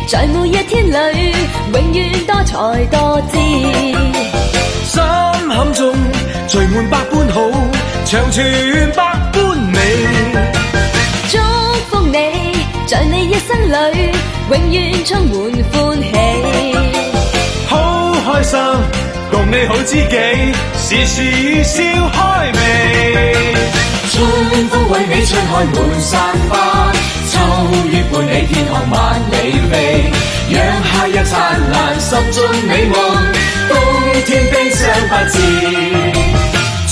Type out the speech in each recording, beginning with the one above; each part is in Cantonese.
在每一天裏，永遠多才多姿。心坎中聚滿百般好，長存百般美。祝福你，在你一生裏，永遠充滿歡喜。好開心，共你好知己，時時笑開眉。春風為你吹開滿山花，秋月伴你天空萬里飛，讓夏日燦爛心中美夢，冬天悲傷不知。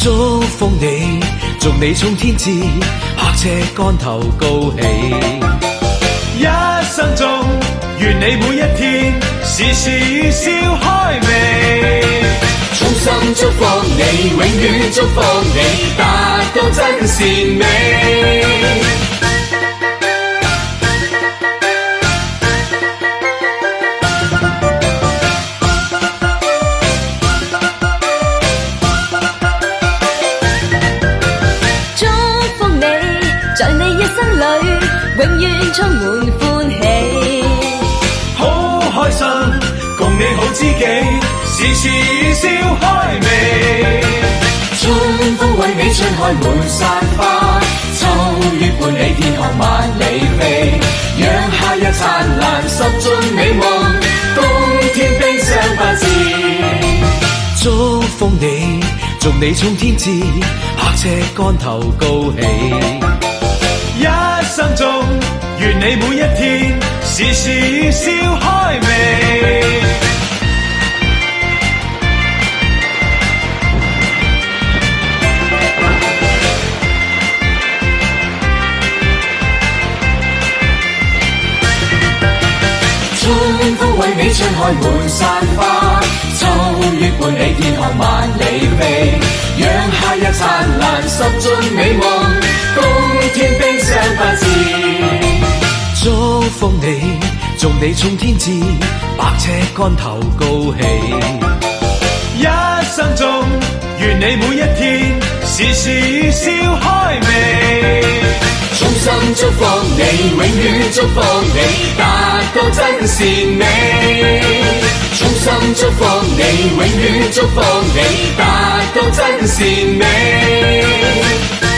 祝福你，祝你衝天志，百尺竿頭高起。一生中，願你每一天時時笑開眉。衷心祝福你，永遠祝福你，達到真善美。祝福你，在你一生裏，永遠充滿歡喜。好開心，共你好知己，時時笑開眉。春風為你吹開滿山花，秋月伴你天空萬里飛，讓夏日燦爛心中美夢，冬天悲傷不知。祝福你，祝你衝天志，百尺竿頭高起。一生中，願你每一天時時笑開眉。春風為你吹開滿山花，秋月伴你天空萬里飛，讓夏日燦爛心中美夢，冬天悲傷不知。祝福你，祝你衝天志，百尺竿頭高起。一生中，願你每一天時時笑開眉。衷心祝福你，永遠祝福你，達到真善美。衷心祝福你，永遠祝福你，達到真善美。